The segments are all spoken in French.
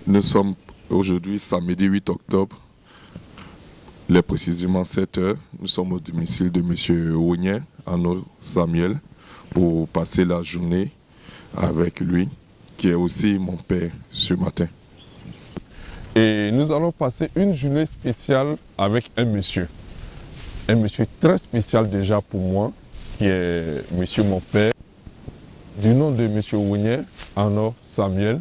Nous sommes aujourd'hui samedi 8 octobre, il est précisément 7 heures. Nous sommes au domicile de M. Ounien, Arnaud Samuel, pour passer la journée avec lui, qui est aussi mon père ce matin. Et nous allons passer une journée spéciale avec un monsieur très spécial déjà pour moi, qui est monsieur mon père, du nom de monsieur Ounien, Arnaud Samuel,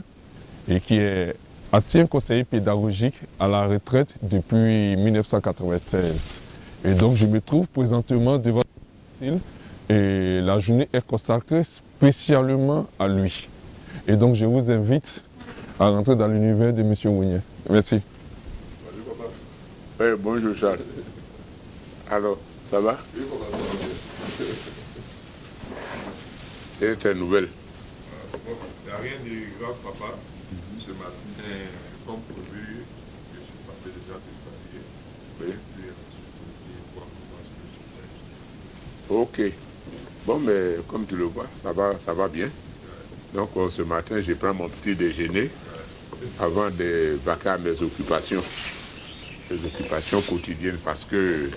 et qui est ancien conseiller pédagogique à la retraite depuis 1996. Et donc je me trouve présentement devant le domicile et la journée est consacrée spécialement à lui. Et donc je vous invite à rentrer dans l'univers de monsieur Ounien. Merci. Bonjour papa. Oui, bonjour Charles. Alors, ça va? Oui, papa, ça va bien. Et tes nouvelles? Bon, il n'y a rien de grave, papa. Ce matin, comme prévu, je suis passé déjà te saluer. Oui. Et puis ensuite aussi voir comment je peux Ok. Bon, mais comme tu le vois, ça va bien. Donc ce matin, je prends mon petit déjeuner avant de vaquer à mes occupations quotidiennes, parce que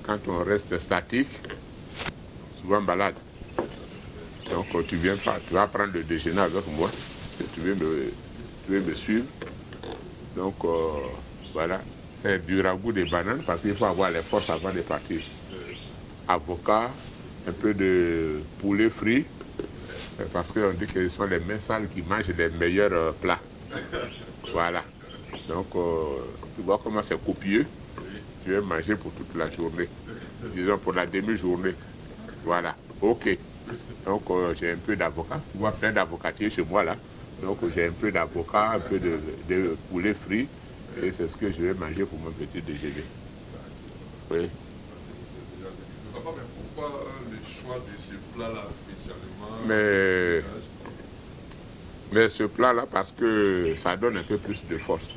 quand on reste statique, souvent malade. Donc tu vas prendre le déjeuner avec moi, si tu veux me suivre. Donc voilà, c'est du ragoût de banane parce qu'il faut avoir les forces avant de partir. Avocat, un peu de poulet frit, parce qu'on dit que ce sont les mains sales qui mangent les meilleurs plats. Voilà. Donc tu vois comment c'est copieux. Je vais manger pour toute la journée. Disons pour la demi-journée. Voilà. Ok. Donc j'ai un peu d'avocat. Tu vois plein d'avocatiers chez moi là. Donc j'ai un peu d'avocat, un peu de poulet frit. Et c'est ce que je vais manger pour mon petit déjeuner. Oui. Papa, mais pourquoi le choix de ce plat-là spécialement? Mais ce plat-là, parce que ça donne un peu plus de force.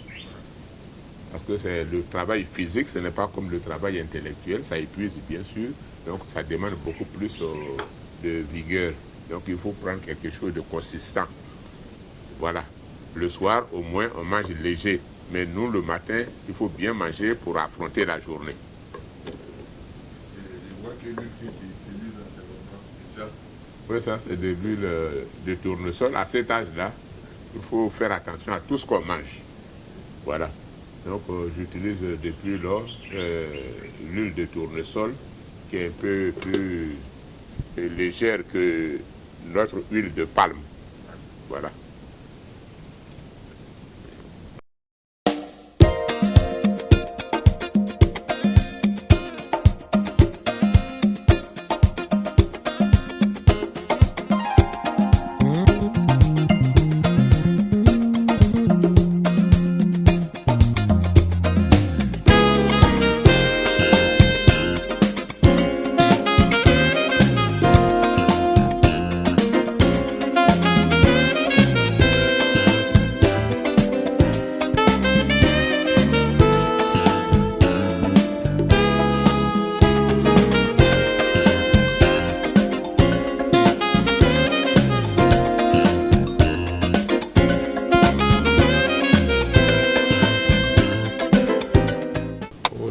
Parce que c'est le travail physique, ce n'est pas comme le travail intellectuel, ça épuise bien sûr, donc ça demande beaucoup plus de vigueur. Donc il faut prendre quelque chose de consistant. Voilà. Le soir, au moins, on mange léger. Mais nous, le matin, il faut bien manger pour affronter la journée. Et je vois que l'huile que tu utilises, c'est vraiment spécial. Oui, ça c'est de l'huile de tournesol. À cet âge-là, il faut faire attention à tout ce qu'on mange. Voilà. Donc j'utilise depuis lors l'huile de tournesol qui est un peu plus légère que notre huile de palme. Voilà.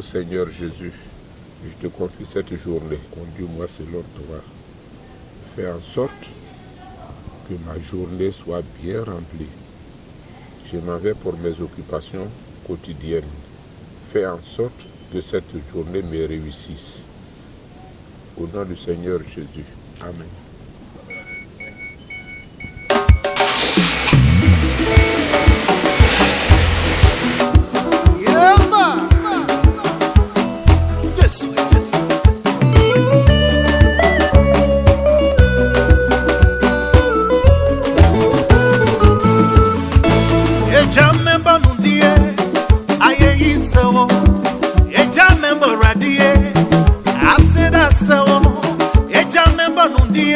Seigneur Jésus, je te confie cette journée. Conduis-moi selon toi. Fais en sorte que ma journée soit bien remplie. Je m'en vais pour mes occupations quotidiennes. Fais en sorte que cette journée me réussisse. Au nom du Seigneur Jésus. Amen. Eja member radie, I said I saw. Eja member nundie,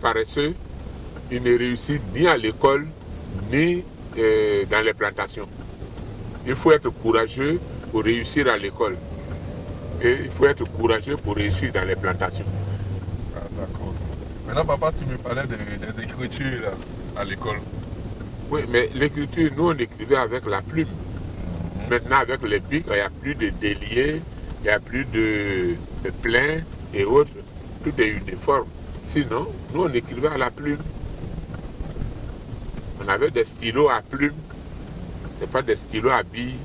paresseux, il ne réussit ni à l'école, ni dans les plantations. Il faut être courageux pour réussir à l'école. Et il faut être courageux pour réussir dans les plantations. Ah, d'accord. Maintenant, papa, tu me parlais des écritures là, à l'école. Oui, mais l'écriture, nous, on écrivait avec la plume. Maintenant, avec les pics, il n'y a plus de déliés, il n'y a plus de pleins et autres. Tout est uniforme. Sinon, nous, on écrivait à la plume. On avait des stylos à plume. Ce n'est pas des stylos à billes.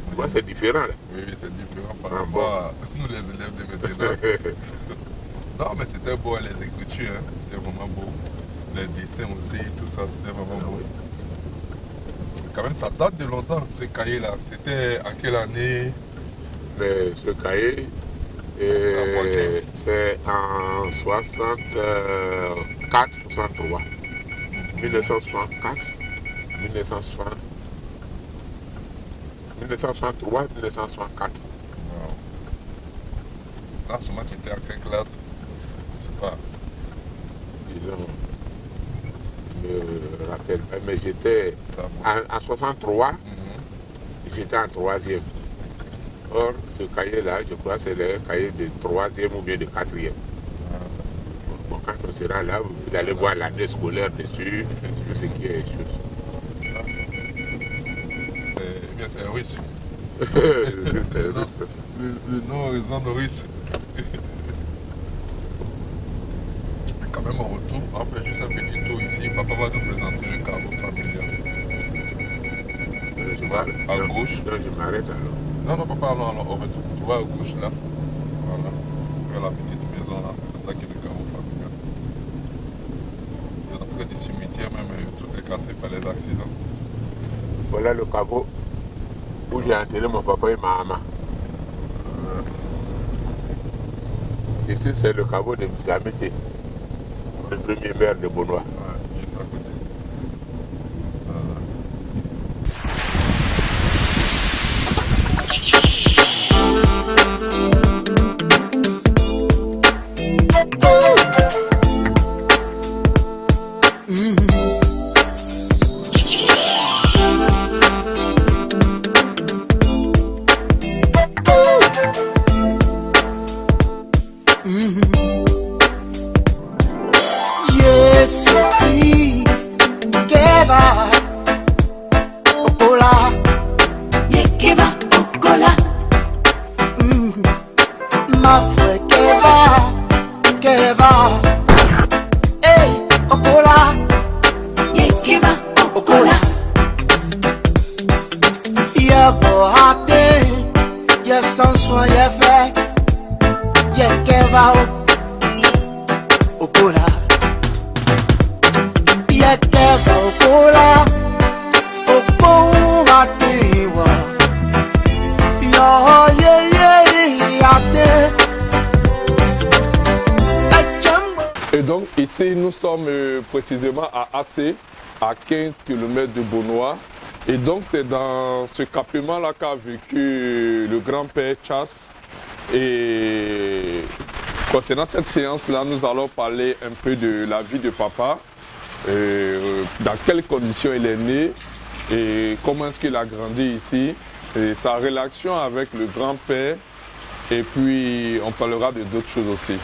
Tu vois, c'est différent. Là. Oui, c'est différent par rapport à nous, les élèves de maintenant. Non, mais c'était beau, les écritures. Hein. C'était vraiment beau. Les dessins aussi, tout ça, c'était vraiment beau. Quand même, ça date de longtemps, ce cahier-là. C'était en quelle année? Mais ce cahier, c'est en 64, 63. 1964, 1960. 1963, 1964. Wow. Là, ce moment, tu étais en quelle classe? Je sais pas. Disons, je ne me rappelle pas, mais j'étais en 63, j'étais en 3e. Or, ce cahier-là, je crois que c'est le cahier de 3e ou bien de 4e. Bon, quand on sera là, vous allez voir l'année scolaire dessus, ce qui est chose. Eh bien, c'est russe. C'est russe. Le nom résonne russe. Quand même, au retour, on fait juste un petit tour ici. Papa va nous présenter le caveau familial. Je m'arrête. À gauche. Non, je m'arrête alors. Non, non, papa, non, au retour. Tu vois à gauche là. Voilà. Tu vois la petite maison là. C'est ça qui est le caveau familial. L'entrée du cimetière, même, tout est cassé par les accidents. Voilà le caveau où j'ai enterré mon papa et ma maman. Ici, c'est le caveau de M. Amitié, le premier maire de Bonois. Ouais, juste à côté. Et donc ici nous sommes précisément à AC, à 15 km de Bonois. Et donc c'est dans ce campement là qu'a vécu le grand-père Chasse. Et concernant cette séance là, nous allons parler un peu de la vie de papa, dans quelles conditions il est né et comment est-ce qu'il a grandi ici, et sa relation avec le grand-père, et puis on parlera de d'autres choses aussi.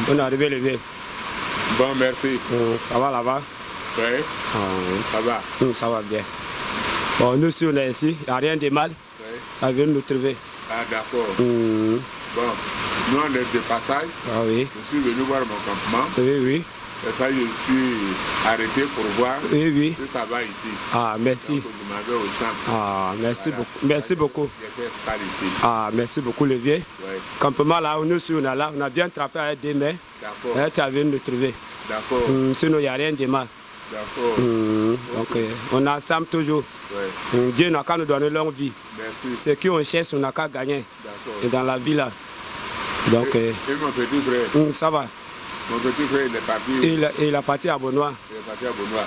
Bonne arrivée, levé. Bon, merci. Ça va là-bas? Oui. Ça va? Ça va bien. Bon, nous, si on est ici, il n'y a rien de mal. Oui. Ça vient nous trouver. Ah, d'accord. Bon, nous, on est de passage. Ah oui. Je suis venu voir mon campement. Oui, oui. Et ça, je suis arrêté pour voir Oui. si ça va ici. Ah, merci. Donc, je m'en vais au champ. Ah, merci beaucoup. Merci beaucoup. J'ai fait escale ici. Ah, merci beaucoup, levier. Oui. Campement là, nous, si on est là, on a bien trappé avec des mains. D'accord. Tu as venu nous trouver. D'accord. Sinon, il n'y a rien de mal. D'accord. Donc, on est ensemble toujours. Oui. Dieu n'a qu'à nous donner longue vie. Merci. Ce qu'on cherche, on n'a qu'à gagner. D'accord. Et dans la vie là. Donc, Et mon petit frère? ça va. Mon petit frère, il est parti. Il est parti à Bonois. Il est parti à Bonois.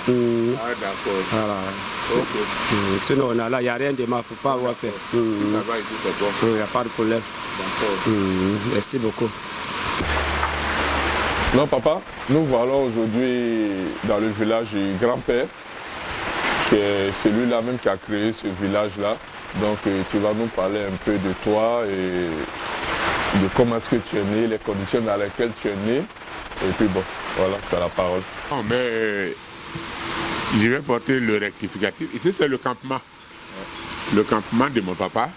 Ah, d'accord. Voilà. Ok. Sinon, on est là, il n'y a rien de mal pour pas avoir fait. Si ça va ici, c'est bon. Il n'y a pas de problème. D'accord. Merci beaucoup. Non, papa, nous voilà aujourd'hui dans le village du grand-père, qui est celui-là même qui a créé ce village-là. Donc tu vas nous parler un peu de toi et de comment est-ce que tu es né, les conditions dans lesquelles tu es né. Et puis bon, voilà, tu as la parole. Non, mais je vais porter le rectificatif. Ici, c'est le campement. Le campement de mon papa.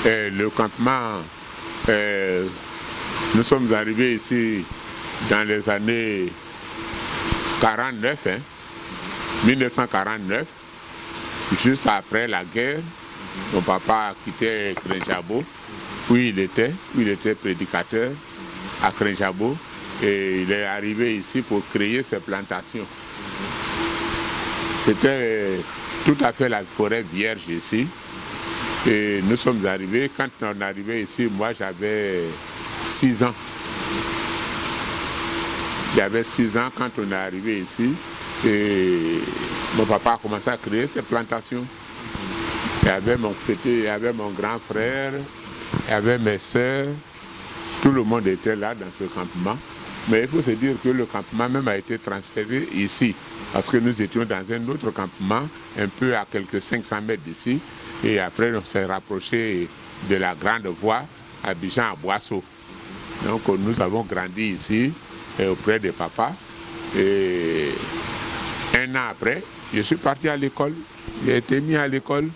Et le campement, nous sommes arrivés ici dans les années 49, 1949, juste après la guerre. Mon papa a quitté Krenjabo, où il était prédicateur à Krenjabo, et il est arrivé ici pour créer ses plantations. C'était tout à fait la forêt vierge ici. Et nous sommes arrivés, quand on est arrivé ici, moi j'avais 6 ans. J'avais 6 ans quand on est arrivé ici. Et mon papa a commencé à créer ses plantations. Il y avait mon petit, il y avait mon grand frère, il y avait mes soeurs. Tout le monde était là dans ce campement. Mais il faut se dire que le campement même a été transféré ici. Parce que nous étions dans un autre campement, un peu à quelques 500 mètres d'ici. Et après, on s'est rapproché de la grande voie à Abidjan, à Boisseau. Donc nous avons grandi ici, auprès de papa. Et un an après, je suis parti à l'école. J'ai été mis à l'école.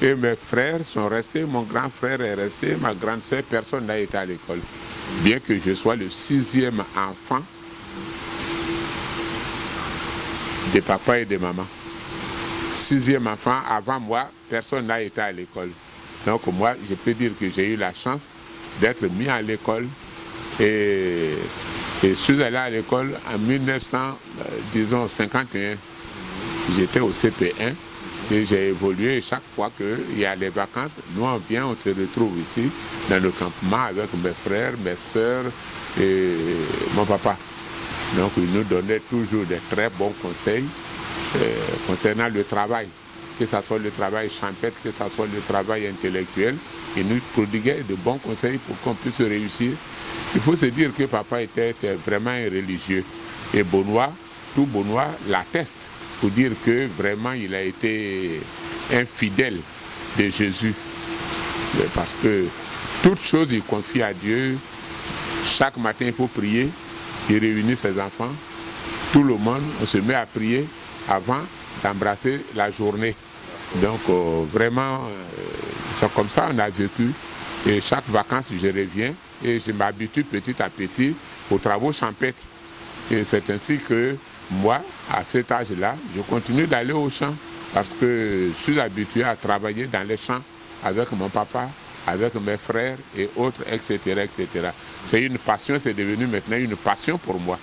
Et mes frères sont restés, mon grand frère est resté, ma grande soeur, personne n'a été à l'école. Bien que je sois le 6e enfant de papa et de maman. 6e enfant, avant moi, personne n'a été à l'école. Donc moi, je peux dire que j'ai eu la chance d'être mis à l'école. Et je suis allé à l'école en 1951. J'étais au CP1 et j'ai évolué. Chaque fois qu'il y a les vacances, nous on vient, on se retrouve ici dans le campement avec mes frères, mes soeurs et mon papa. Donc il nous donnait toujours de très bons conseils concernant le travail, que ce soit le travail champêtre, que ce soit le travail intellectuel. Il nous prodiguait de bons conseils pour qu'on puisse réussir. Il faut se dire que papa était vraiment un religieux. Et Benoît, tout Benoît l'atteste pour dire que vraiment il a été un fidèle de Jésus. Parce que toute chose il confie à Dieu. Chaque matin il faut prier. Il réunit ses enfants. Tout le monde, on se met à prier avant d'embrasser la journée. Donc vraiment, c'est comme ça on a vécu. Et chaque vacances, je reviens et je m'habitue petit à petit aux travaux champêtres. Et c'est ainsi que moi, à cet âge-là, je continue d'aller au champ parce que je suis habitué à travailler dans les champs avec mon papa, avec mes frères et autres, etc. etc. C'est une passion, c'est devenu maintenant une passion pour moi.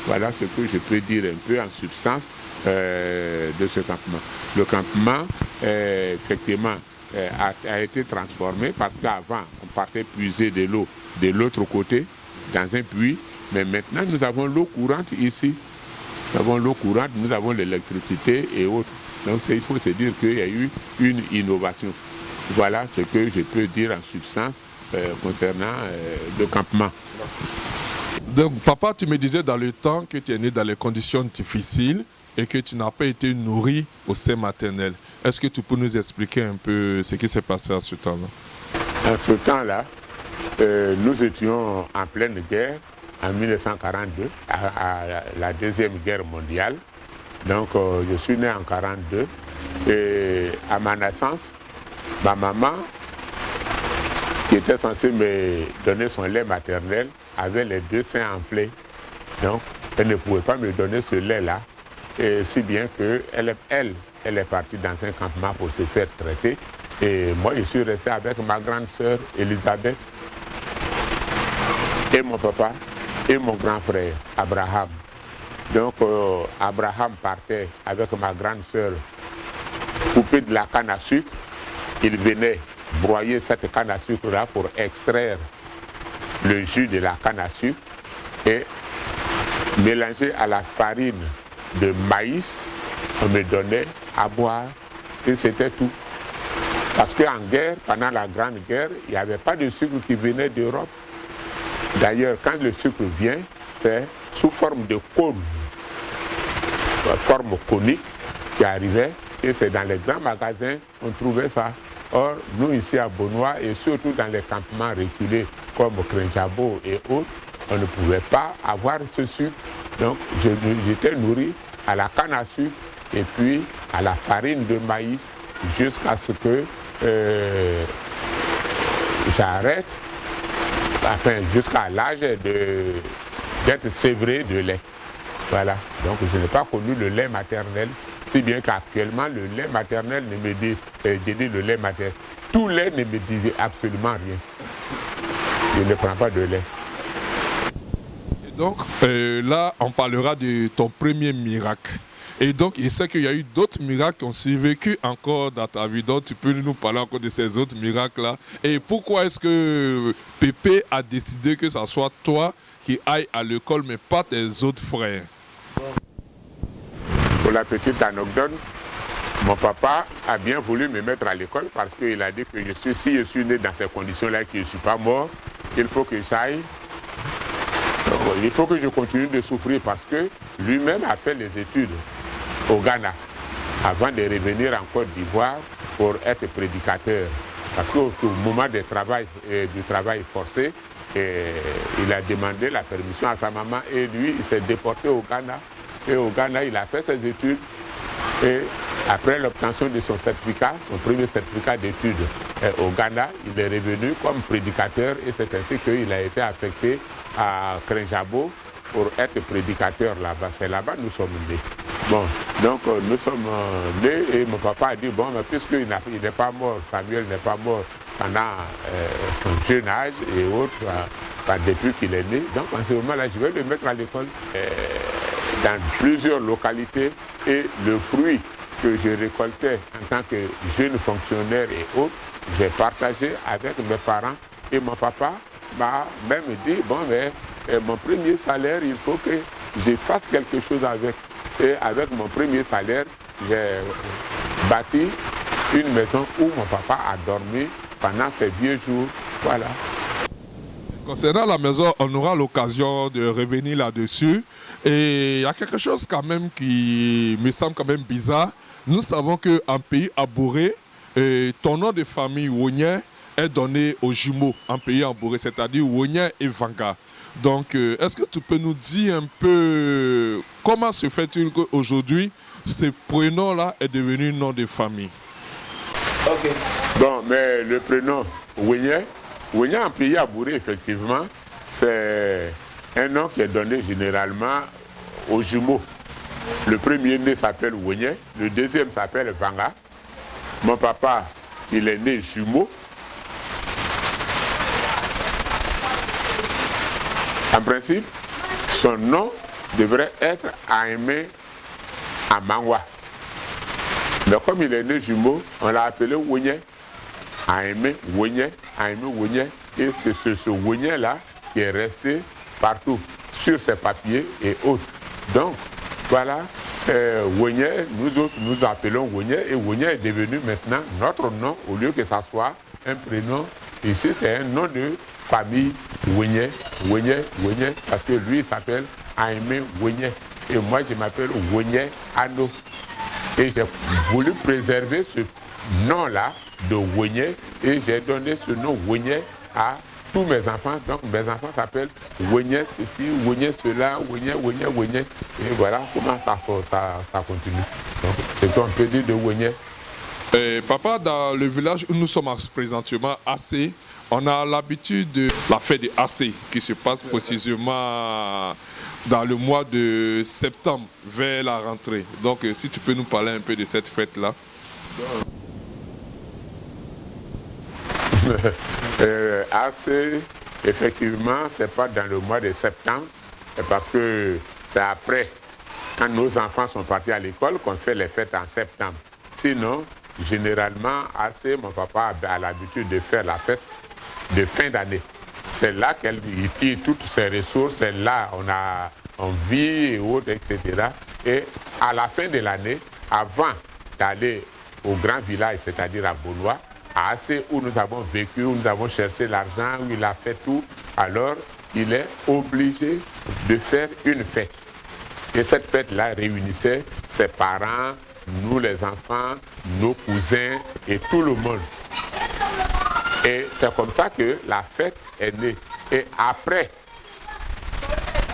Voilà ce que je peux dire un peu en substance de ce campement. Le campement, effectivement, a été transformé parce qu'avant, on partait puiser de l'eau de l'autre côté, dans un puits, mais maintenant nous avons l'eau courante ici. Nous avons l'eau courante, nous avons l'électricité et autres. Donc il faut se dire qu'il y a eu une innovation. Voilà ce que je peux dire en substance concernant le campement. Donc papa, tu me disais dans le temps que tu es né dans les conditions difficiles et que tu n'as pas été nourri au sein maternel. Est-ce que tu peux nous expliquer un peu ce qui s'est passé à ce temps-là? À ce temps-là, nous étions en pleine guerre en 1942, à la Deuxième Guerre mondiale. Donc je suis né en 1942 et à ma naissance, ma maman, qui était censée me donner son lait maternel, avait les 2 seins enflés. Donc elle ne pouvait pas me donner ce lait-là. Et si bien qu'elle est partie dans un campement pour se faire traiter. Et moi, je suis resté avec ma grande sœur Elisabeth et mon papa et mon grand frère Abraham. Donc Abraham partait avec ma grande sœur couper de la canne à sucre. Il venait broyer cette canne à sucre-là pour extraire le jus de la canne à sucre et mélanger à la farine de maïs, on me donnait à boire et c'était tout. Parce qu'en guerre, pendant la Grande Guerre, il n'y avait pas de sucre qui venait d'Europe. D'ailleurs, quand le sucre vient, c'est sous forme de cône, forme conique qui arrivait, et c'est dans les grands magasins qu'on trouvait ça. Or, nous ici à Bonois, et surtout dans les campements reculés comme Krenjabo et autres, on ne pouvait pas avoir ce sucre. Donc, j'étais nourri à la canne à sucre et puis à la farine de maïs jusqu'à ce que j'arrête, enfin jusqu'à l'âge d'être sévré de lait. Voilà, donc je n'ai pas connu le lait maternel, si bien qu'actuellement le lait maternel ne me dit, j'ai dit le lait maternel, tout lait ne me disait absolument rien. Je ne prends pas de lait. Et donc là, on parlera de ton premier miracle. Et donc, il sait qu'il y a eu d'autres miracles qui ont survécu encore dans ta vie. Donc, tu peux nous parler encore de ces autres miracles-là. Et pourquoi est-ce que Pépé a décidé que ce soit toi qui aille à l'école, mais pas tes autres frères? Pour la petite anecdote, mon papa a bien voulu me mettre à l'école parce qu'il a dit que si je suis né dans ces conditions-là, que je ne suis pas mort, il faut que j'aille. Il faut que je continue de souffrir parce que lui-même a fait les études au Ghana avant de revenir en Côte d'Ivoire pour être prédicateur. Parce qu'au moment du travail forcé, il a demandé la permission à sa maman et lui, il s'est déporté au Ghana. Et au Ghana, il a fait ses études. Et après l'obtention de son certificat, son premier certificat d'études au Ghana, il est revenu comme prédicateur et c'est ainsi qu'il a été affecté à Krenjabo pour être prédicateur là-bas. C'est là-bas que nous sommes nés. Bon, donc nous sommes nés et mon papa a dit, bon, puisqu'il n'est pas mort, Samuel n'est pas mort pendant son jeune âge et autres, depuis qu'il est né, donc en ce moment-là, je vais le mettre à l'école dans plusieurs localités et le fruit que je récoltais en tant que jeune fonctionnaire et autres, j'ai partagé avec mes parents et mon papa m'a même dit, bon, mais mon premier salaire, il faut que je fasse quelque chose avec. Et avec mon premier salaire, j'ai bâti une maison où mon papa a dormi pendant ces vieux jours. Voilà. Concernant la maison, on aura l'occasion de revenir là-dessus. Et il y a quelque chose quand même qui me semble quand même bizarre. Nous savons qu'en pays abouré, ton nom de famille, Wonye, est donné aux jumeaux en pays abouré, c'est-à-dire Wonye et Vanga. Donc, est-ce que tu peux nous dire un peu comment se fait-il qu'aujourd'hui, ce prénom-là est devenu nom de famille? Ok. Bon, mais le prénom Wonye en pays abouré, effectivement, c'est un nom qui est donné généralement aux jumeaux. Le premier né s'appelle Wonye, le deuxième s'appelle Vanga. Mon papa, il est né jumeau. En principe, son nom devrait être Aimé Amangwa. Mais comme il est né jumeau, on l'a appelé Wonye. Aimé Wonye. Et c'est ce Wonye-là qui est resté partout, sur ses papiers et autres. Donc, voilà, Wonye, nous autres, nous appelons Wonye, et Wonye est devenu maintenant notre nom, au lieu que ça soit un prénom. Ici, c'est un nom de famille, Wonye, parce que lui, il s'appelle Aimé Wonye, et moi, je m'appelle Wonye Ano. Et j'ai voulu préserver ce nom-là de Wonye, et j'ai donné ce nom Wonye à tous mes enfants. Donc mes enfants s'appellent Wonye ceci, Wonye cela, Wonye. Et voilà comment ça continue. Donc c'est un peu dit de Wonye. Papa, dans le village où nous sommes présentement, AC, on a l'habitude de la fête de AC qui se passe précisément dans le mois de septembre, vers la rentrée. Donc si tu peux nous parler un peu de cette fête-là. AC, effectivement, c'est pas dans le mois de septembre, parce que c'est après, quand nos enfants sont partis à l'école, qu'on fait les fêtes en septembre. Sinon, généralement, AC, mon papa a l'habitude de faire la fête de fin d'année. C'est là qu'il tire toutes ses ressources, c'est là on vit et autres, etc. Et à la fin de l'année, avant d'aller au grand village, c'est-à-dire à Bonois, à AC où nous avons vécu, où nous avons cherché l'argent, où il a fait tout, alors il est obligé de faire une fête. Et cette fête-là réunissait ses parents, nous les enfants, nos cousins et tout le monde. Et c'est comme ça que la fête est née. Et après,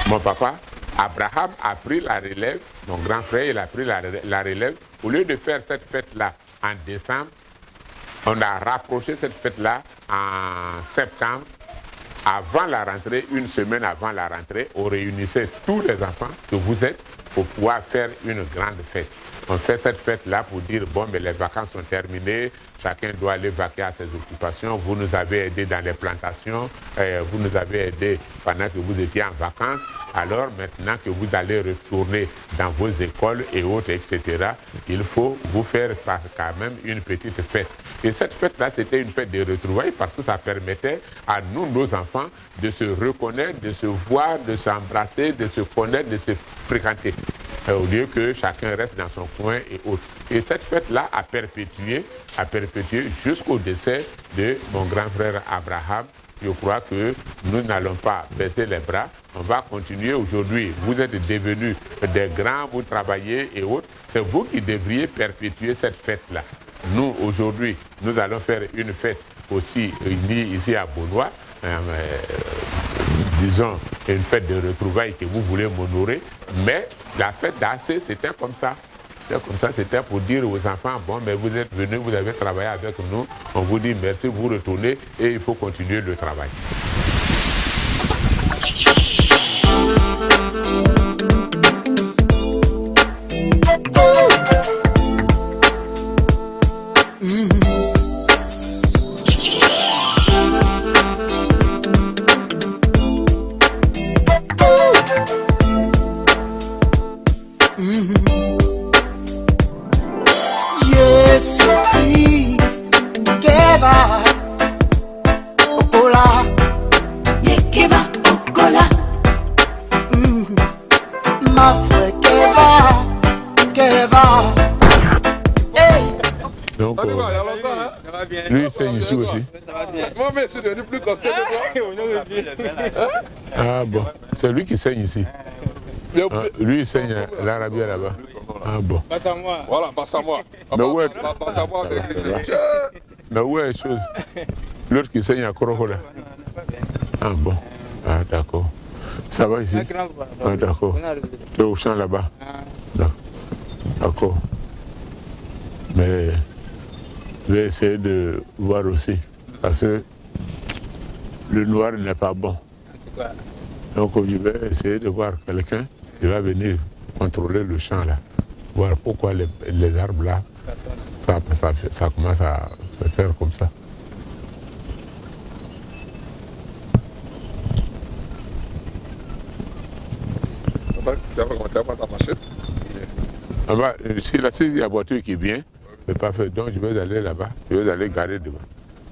mon papa, Abraham a pris la relève, mon grand frère, il a pris la relève. Au lieu de faire cette fête-là en décembre, on a rapproché cette fête-là en septembre. Avant la rentrée, une semaine avant la rentrée, on réunissait tous les enfants que vous êtes pour pouvoir faire une grande fête. On fait cette fête-là pour dire, bon, mais les vacances sont terminées, chacun doit aller vaquer à ses occupations. Vous nous avez aidés dans les plantations, vous nous avez aidés pendant que vous étiez en vacances. Alors maintenant que vous allez retourner dans vos écoles et autres, etc., il faut vous faire quand même une petite fête. Et cette fête-là, c'était une fête de retrouvailles parce que ça permettait à nous, nos enfants, de se reconnaître, de se voir, de s'embrasser, de se connaître, de se fréquenter. Au lieu que chacun reste dans son coin et autres. Et cette fête-là a perpétué jusqu'au décès de mon grand frère Abraham. Je crois que nous n'allons pas baisser les bras. On va continuer aujourd'hui. Vous êtes devenus des grands, vous travaillez et autres. C'est vous qui devriez perpétuer cette fête-là. Nous, aujourd'hui, nous allons faire une fête aussi unie ici à Beaunois. Disons, une fête de retrouvailles que vous voulez m'honorer. Mais la fête d'Assé, c'était comme ça. C'était comme ça, c'était pour dire aux enfants, bon, mais vous êtes venus, vous avez travaillé avec nous. On vous dit merci, vous retournez et il faut continuer le travail. Donc, lui, il saigne ici aussi. Moi, mais c'est devenu plus costaud que toi. Ah bon, c'est lui qui saigne ici. Ah, lui, il saigne l'Arabie là-bas. Ah bon. Voilà, passe à moi. Mais où est Passe à moi. Mais où est la chose? L'autre qui saigne à Korokola. Ah bon. Ah d'accord. Ça va ici? Ah d'accord. Tu es au champ là-bas? D'accord. Mais je vais essayer de voir aussi. Parce que le noir n'est pas bon. Donc je vais essayer de voir quelqu'un qui va venir contrôler le champ là. Voir pourquoi les arbres là, ça commence à faire comme ça. Tu vas pas ta machette? Ah bah, si il y a voiture qui vient, je ne peux pas faire. Donc je vais aller là-bas. Je vais aller garer devant.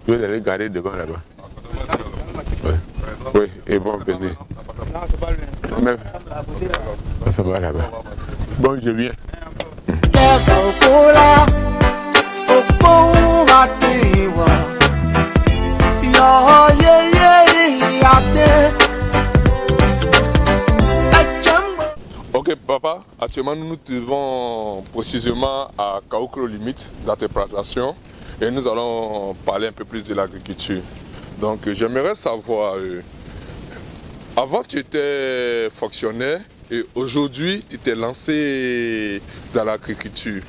Je vais aller garer devant là-bas. Oui, oui, et bon, venez. Mais, ça va là-bas. Bon, je viens. Ok, papa, actuellement nous nous trouvons précisément à Kaouklo Limite, dans tes plantations, et nous allons parler un peu plus de l'agriculture. Donc j'aimerais savoir, avant tu étais fonctionnaire et aujourd'hui tu t'es lancé dans l'agriculture.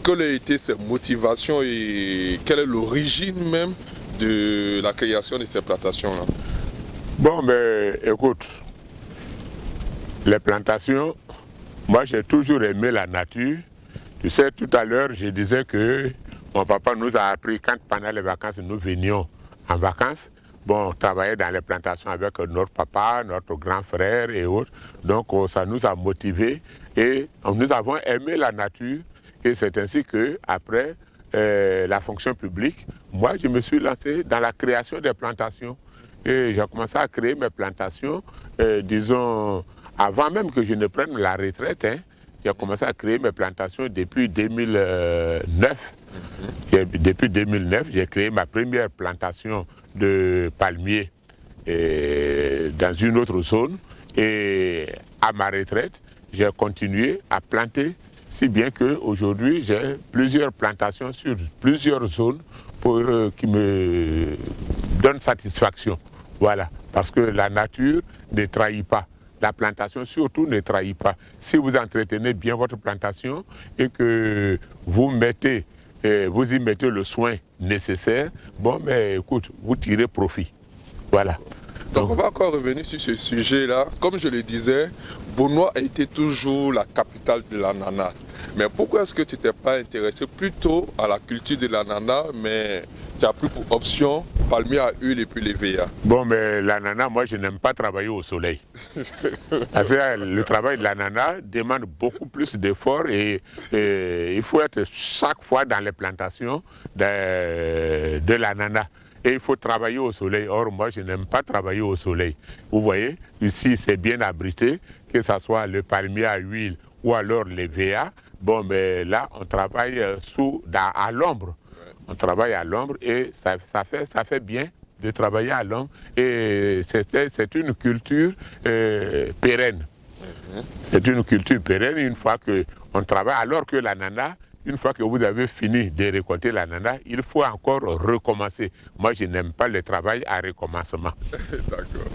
Quelles ont été ses motivations et quelle est l'origine même de la création de ces plantations-là? Bon, ben écoute, les plantations, moi j'ai toujours aimé la nature. Tu sais, tout à l'heure je disais que mon papa nous a appris quand pendant les vacances nous venions en vacances. Bon, on travaillait dans les plantations avec notre papa, notre grand frère et autres. Donc ça nous a motivés et nous avons aimé la nature. Et c'est ainsi que après la fonction publique, moi je me suis lancé dans la création des plantations. Et j'ai commencé à créer mes plantations, disons, avant même que je ne prenne la retraite. J'ai commencé à créer mes plantations depuis 2009. Depuis 2009, j'ai créé ma première plantation de palmiers dans une autre zone. Et à ma retraite, j'ai continué à planter, si bien qu'aujourd'hui, j'ai plusieurs plantations sur plusieurs zones qui me donnent satisfaction. Voilà, parce que la nature ne trahit pas. La plantation surtout ne trahit pas. Si vous entretenez bien votre plantation et que vous y mettez le soin nécessaire, bon, mais écoute, vous tirez profit. Voilà. Donc on va encore revenir sur ce sujet-là. Comme je le disais, Bonois a été toujours la capitale de l'ananas. Mais pourquoi est-ce que tu t'es pas intéressé plutôt à la culture de l'ananas, mais tu as pris pour option palmier à huile et puis l'EVA? Bon, mais l'ananas, moi je n'aime pas travailler au soleil. Parce que le travail de l'ananas demande beaucoup plus d'efforts et il faut être chaque fois dans les plantations de l'ananas. Et il faut travailler au soleil. Or, moi, je n'aime pas travailler au soleil. Vous voyez, ici, c'est bien abrité, que ce soit le palmier à huile ou alors les VA. Bon, mais là, on travaille à l'ombre. On travaille à l'ombre et ça fait bien de travailler à l'ombre. Et c'est une culture pérenne. C'est une culture pérenne une fois qu'on travaille, alors que l'ananas, une fois que vous avez fini de récolter l'ananas, il faut encore recommencer. Moi, je n'aime pas le travail à recommencement. D'accord.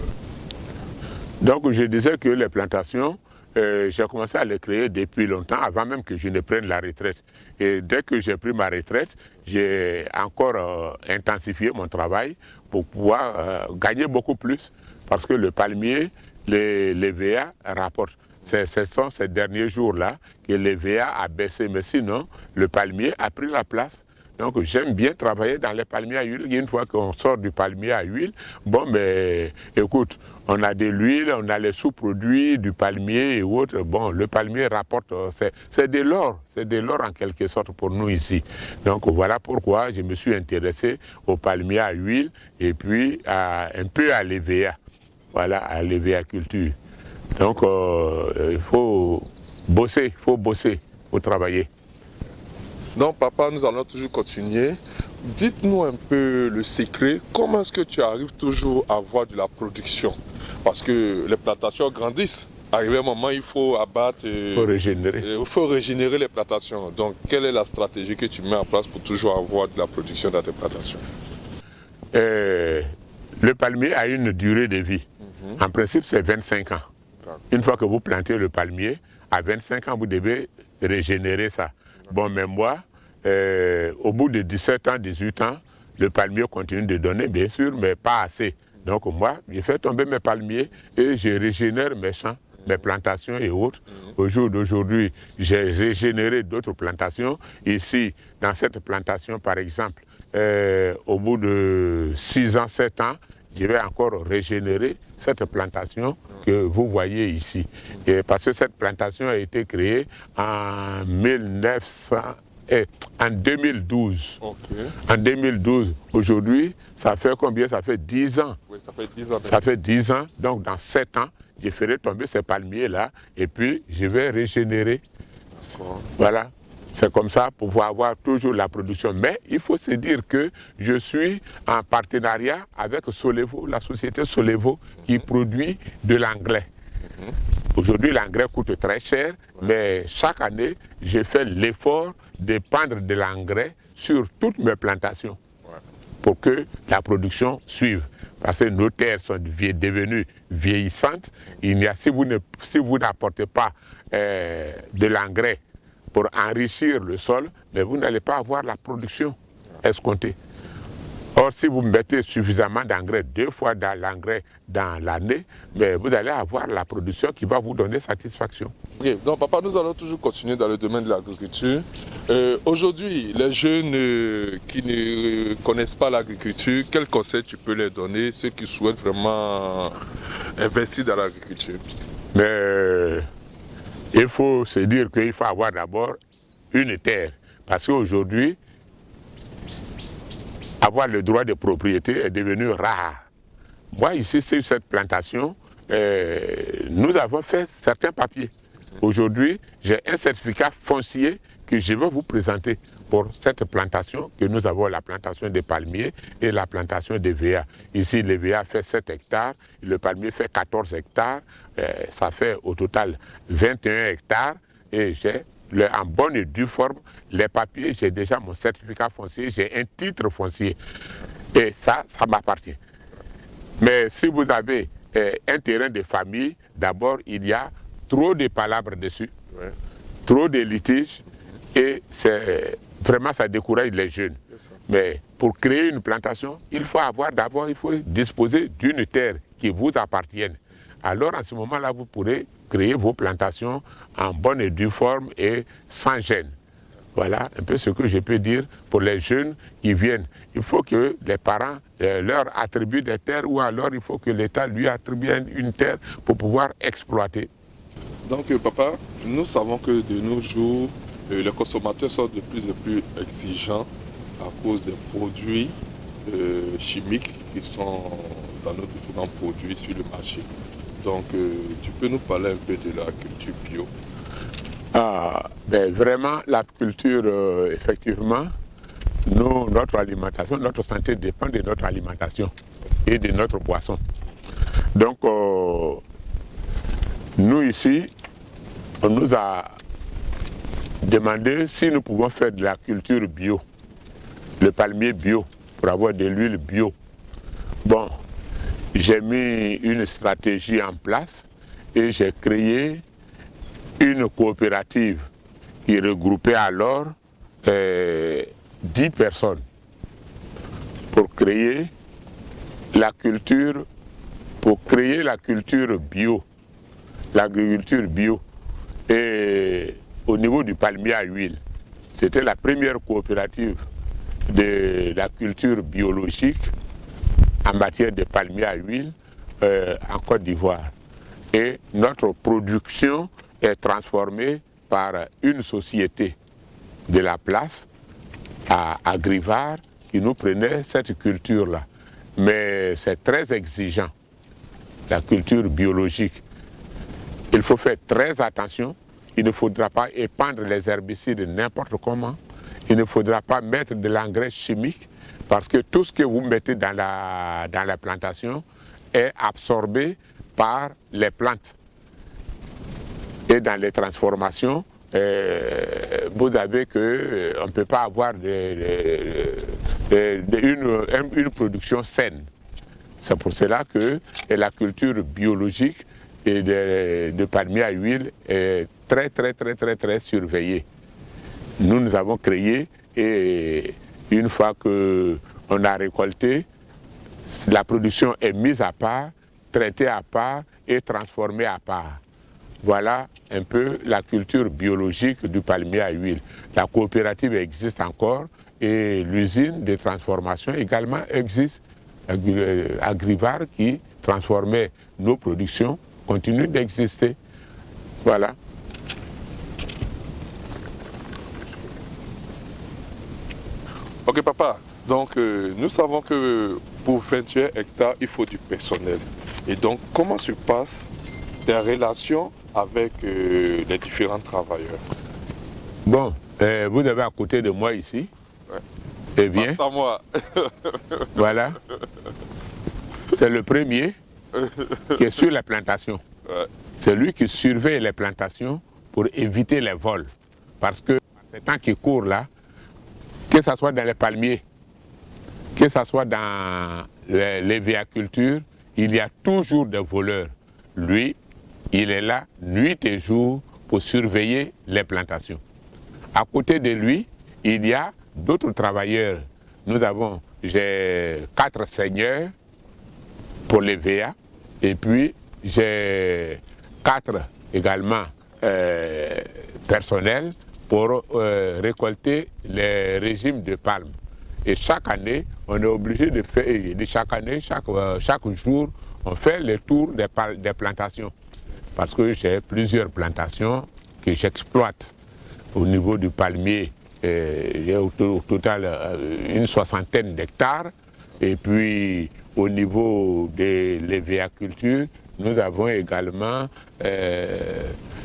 Donc, je disais que les plantations, j'ai commencé à les créer depuis longtemps, avant même que je ne prenne la retraite. Et dès que j'ai pris ma retraite, j'ai encore intensifié mon travail pour pouvoir gagner beaucoup plus. Parce que le palmier, les VA rapportent. Ce sont ces derniers jours-là que le VA a baissé. Mais sinon, le palmier a pris la place. Donc j'aime bien travailler dans les palmiers à huile. Une fois qu'on sort du palmier à huile, bon, mais écoute, on a de l'huile, on a les sous-produits du palmier et autres. Bon, le palmier rapporte, c'est de l'or en quelque sorte pour nous ici. Donc voilà pourquoi je me suis intéressé au palmier à huile et puis un peu à l'EVA. Voilà, à l'EVA culture. Donc il faut bosser, il faut travailler. Donc papa, nous allons toujours continuer. Dites-nous un peu le secret. Comment est-ce que tu arrives toujours à avoir de la production? Parce que les plantations grandissent. Arrivé un moment, il faut abattre. Il faut régénérer. Il faut régénérer les plantations. Donc quelle est la stratégie que tu mets en place pour toujours avoir de la production dans tes plantations? Le palmier a une durée de vie. En principe, c'est 25 ans. Une fois que vous plantez le palmier, à 25 ans, vous devez régénérer ça. Bon, mais moi, au bout de 17 ans, 18 ans, le palmier continue de donner, bien sûr, mais pas assez. Donc moi, j'ai fait tomber mes palmiers et je régénère mes champs, mes plantations et autres. Au jour d'aujourd'hui, j'ai régénéré d'autres plantations. Ici, dans cette plantation, par exemple, au bout de 6 ans, 7 ans, je vais encore régénérer cette plantation que vous voyez ici. Et parce que cette plantation a été créée en 2012. Okay. En 2012. Aujourd'hui, ça fait combien? Ça fait 10 ans. Oui, ça fait 10 ans. Ça fait 10 ans. Donc dans 7 ans, je ferai tomber ces palmiers-là et puis je vais régénérer. Voilà. C'est comme ça pour pouvoir avoir toujours la production. Mais il faut se dire que je suis en partenariat avec Solevo, la société Solevo qui produit de l'engrais. Aujourd'hui, l'engrais coûte très cher, mais chaque année, je fais l'effort de prendre de l'engrais sur toutes mes plantations pour que la production suive. Parce que nos terres sont devenues vieillissantes. Si vous n'apportez pas de l'engrais pour enrichir le sol, mais vous n'allez pas avoir la production escomptée. Or, si vous mettez suffisamment d'engrais, 2 fois l'engrais dans l'année, mais vous allez avoir la production qui va vous donner satisfaction. Okay. Donc papa, nous allons toujours continuer dans le domaine de l'agriculture. Aujourd'hui, les jeunes qui ne connaissent pas l'agriculture, quels conseils tu peux leur donner, ceux qui souhaitent vraiment investir dans l'agriculture? Mais il faut se dire qu'il faut avoir d'abord une terre. Parce qu'aujourd'hui, avoir le droit de propriété est devenu rare. Moi, ici, sur cette plantation, nous avons fait certains papiers. Aujourd'hui, j'ai un certificat foncier que je vais vous présenter pour cette plantation que nous avons, la plantation des palmiers et la plantation des VA. Ici, le VA fait 7 hectares, le palmier fait 14 hectares, ça fait au total 21 hectares et j'ai en bonne et due forme les papiers, j'ai déjà mon certificat foncier, j'ai un titre foncier et ça m'appartient. Mais si vous avez un terrain de famille, d'abord il y a trop de palabres dessus, trop de litiges et vraiment ça décourage les jeunes. Mais pour créer une plantation, il faut disposer d'une terre qui vous appartienne. Alors à ce moment-là, vous pourrez créer vos plantations en bonne et due forme et sans gêne. Voilà un peu ce que je peux dire pour les jeunes qui viennent. Il faut que les parents leur attribuent des terres ou alors il faut que l'État lui attribue une terre pour pouvoir exploiter. Donc papa, nous savons que de nos jours, les consommateurs sont de plus en plus exigeants à cause des produits chimiques qui sont dans nos différents produits sur le marché. Donc tu peux nous parler un peu de la culture bio? Vraiment, la culture, effectivement, notre alimentation, notre santé dépend de notre alimentation et de notre boisson. Donc, nous ici, on nous a demandé si nous pouvons faire de la culture bio, le palmier bio, pour avoir de l'huile bio. Bon, j'ai mis une stratégie en place et j'ai créé une coopérative qui regroupait alors 10 personnes pour créer la culture bio, l'agriculture bio. Et au niveau du palmier à huile, c'était la première coopérative de la culture biologique en matière de palmier à huile en Côte d'Ivoire. Et notre production est transformée par une société de la place à Agrivard qui nous prenait cette culture-là. Mais c'est très exigeant, la culture biologique. Il faut faire très attention. Il ne faudra pas épandre les herbicides n'importe comment. Il ne faudra pas mettre de l'engrais chimique parce que tout ce que vous mettez dans la plantation est absorbé par les plantes. Et dans les transformations, vous avez que on ne peut pas avoir une production saine. C'est pour cela que la culture biologique et de palmier à huile est très surveillée. Nous avons créé et une fois qu'on a récolté, la production est mise à part, traitée à part et transformée à part. Voilà un peu la culture biologique du palmier à huile. La coopérative existe encore et l'usine de transformation également existe. Agrivard qui transformait nos productions continue d'exister. Voilà. Ok papa, donc nous savons que pour 21 hectares, il faut du personnel. Et donc comment se passent tes relations avec les différents travailleurs? Bon, vous avez à côté de moi ici. Ouais. Eh bien, passe à moi. Voilà. C'est le premier qui est sur les plantations. Ouais. C'est lui qui surveille les plantations pour éviter les vols. Parce que ces temps qui courent là, que ce soit dans les palmiers, que ce soit dans les véhicultures, il y a toujours des voleurs. Lui, il est là nuit et jour pour surveiller les plantations. À côté de lui, il y a d'autres travailleurs. J'ai 4 seigneurs pour les VA et puis j'ai 4 également personnels pour récolter les régimes de palme. Et chaque année, on est obligé de faire, chaque jour, on fait le tour des plantations. Parce que j'ai plusieurs plantations que j'exploite. Au niveau du palmier, j'ai au total une 60aine d'hectares. Et puis au niveau des lévéacultures, nous avons également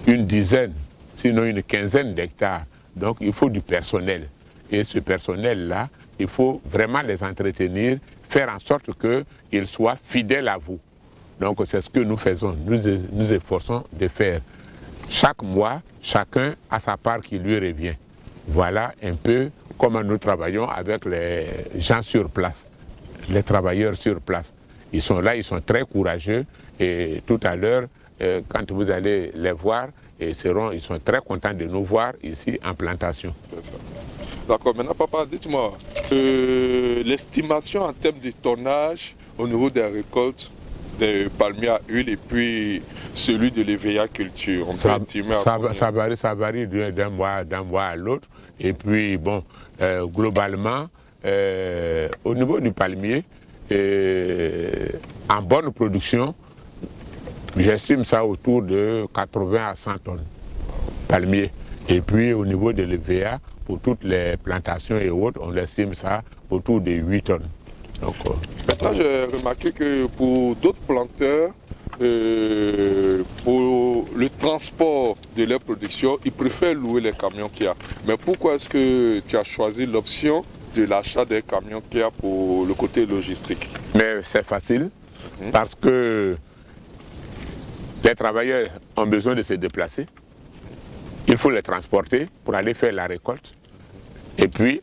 une dizaine, sinon une 15aine d'hectares. Donc il faut du personnel. Et ce personnel-là, il faut vraiment les entretenir, faire en sorte qu'ils soient fidèles à vous. Donc c'est ce que nous faisons, nous efforçons de faire. Chaque mois, chacun a sa part qui lui revient. Voilà un peu comment nous travaillons avec les gens sur place, les travailleurs sur place. Ils sont là, ils sont très courageux et tout à l'heure, quand vous allez les voir, ils sont très contents de nous voir ici en plantation. D'accord, maintenant papa, dites-moi, l'estimation en termes de tonnage au niveau des récoltes des palmiers à huile et puis celui de l'EVA culture, on peut estimer ça varie d'un mois à l'autre. Et puis bon, globalement, au niveau du palmier, en bonne production, j'estime ça autour de 80 à 100 tonnes palmiers. Et puis au niveau de l'EVA, pour toutes les plantations et autres, on estime ça autour de 8 tonnes. Donc, maintenant, j'ai remarqué que pour d'autres planteurs, pour le transport de leur production, ils préfèrent louer les camions Kia. Mais pourquoi est-ce que tu as choisi l'option de l'achat des camions Kia pour le côté logistique? Mais c'est facile, parce que les travailleurs ont besoin de se déplacer. Il faut les transporter pour aller faire la récolte. Et puis,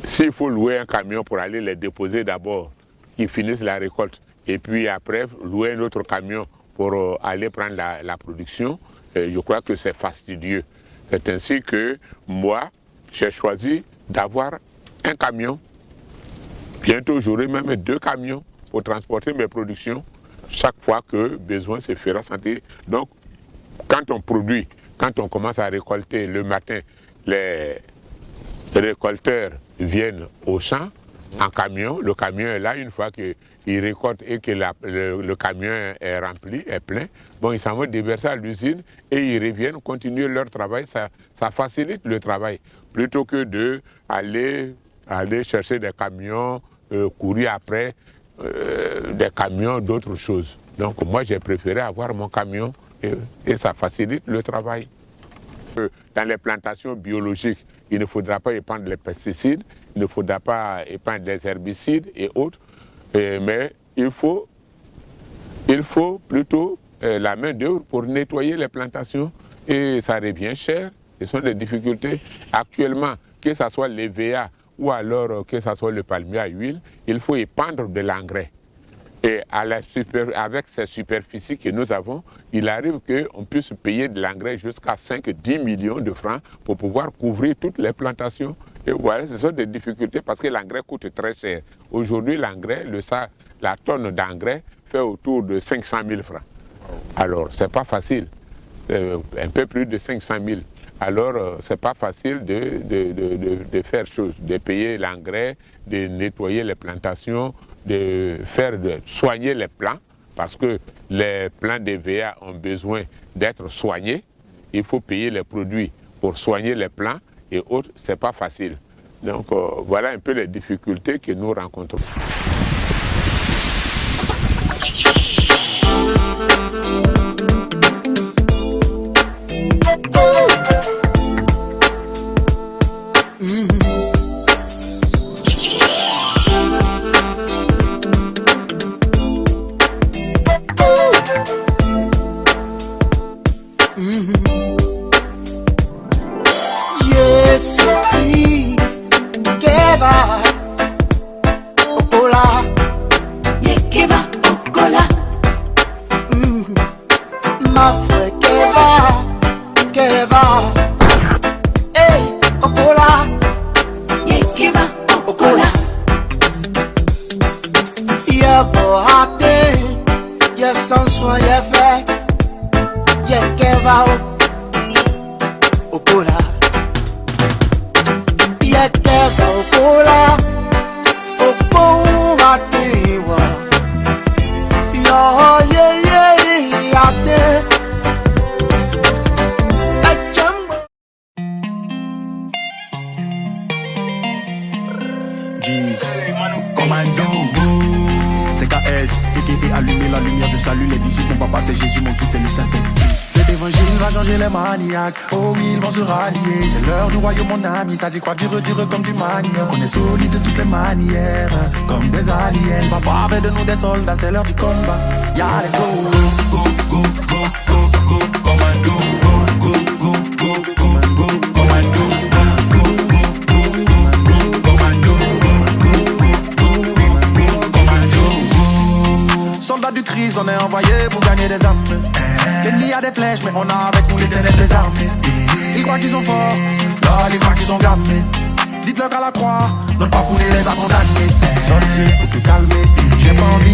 s'il faut louer un camion pour aller les déposer d'abord, qu'ils finissent la récolte, et puis après louer un autre camion pour aller prendre la production, je crois que c'est fastidieux. C'est ainsi que moi, j'ai choisi d'avoir un camion. Bientôt, j'aurai même 2 camions pour transporter mes productions chaque fois que besoin se fera sentir. Donc, quand on produit, quand on commence à récolter le matin, les récolteurs viennent au champ en camion. Le camion est là, une fois qu'ils récoltent et que le camion est rempli, est plein, bon, ils s'en vont déverser à l'usine et ils reviennent continuer leur travail. Ça facilite le travail plutôt que d'aller chercher des camions, courir après des camions d'autres choses. Donc moi j'ai préféré avoir mon camion et ça facilite le travail. Dans les plantations biologiques, il ne faudra pas épandre les pesticides, il ne faudra pas épandre les herbicides et autres, mais il faut plutôt la main d'œuvre pour nettoyer les plantations et ça revient cher. Ce sont des difficultés. Actuellement, que ce soit l'EVA ou alors que ce soit le palmier à huile, il faut épandre de l'engrais. Et avec ces superficies que nous avons, il arrive qu'on puisse payer de l'engrais jusqu'à 5-10 millions de francs pour pouvoir couvrir toutes les plantations. Et voilà, ce sont des difficultés parce que l'engrais coûte très cher. Aujourd'hui, l'engrais, la tonne d'engrais fait autour de 500 000 francs. Alors, ce n'est pas facile, un peu plus de 500 000. Alors, ce n'est pas facile de faire chose, de payer l'engrais, de nettoyer les plantations, de soigner les plants, parce que les plants d'EVA ont besoin d'être soignés. Il faut payer les produits pour soigner les plants et autres, ce n'est pas facile. Donc voilà un peu les difficultés que nous rencontrons. C'est KS, et qui allumer la lumière, je salue les disciples, mon papa c'est Jésus, mon guide c'est le Saint-Esprit. Cet évangile va changer les maniaques. Oh oui, ils vont se rallier. C'est l'heure du royaume, mon ami. Ça dit quoi, dire comme du manière. On est solide de toutes les manières, comme des aliens. Papa fait de nous des soldats, c'est l'heure du combat. Y'a les go, go, go, go, go, go, commando. Go, go, go, go, go, commando. Go, go, go, go, commando. Soldats du Christ, on est envoyés pour gagner des âmes. L'ennemi a des flèches, mais on a avec nous l'éternel des armées. Ils croient qu'ils sont forts, là ils croient qu'ils sont gamés. Dites-leur qu'à la croix, notre pas pour les a condamnés. Sorcier, faut te calmer, j'ai pas envie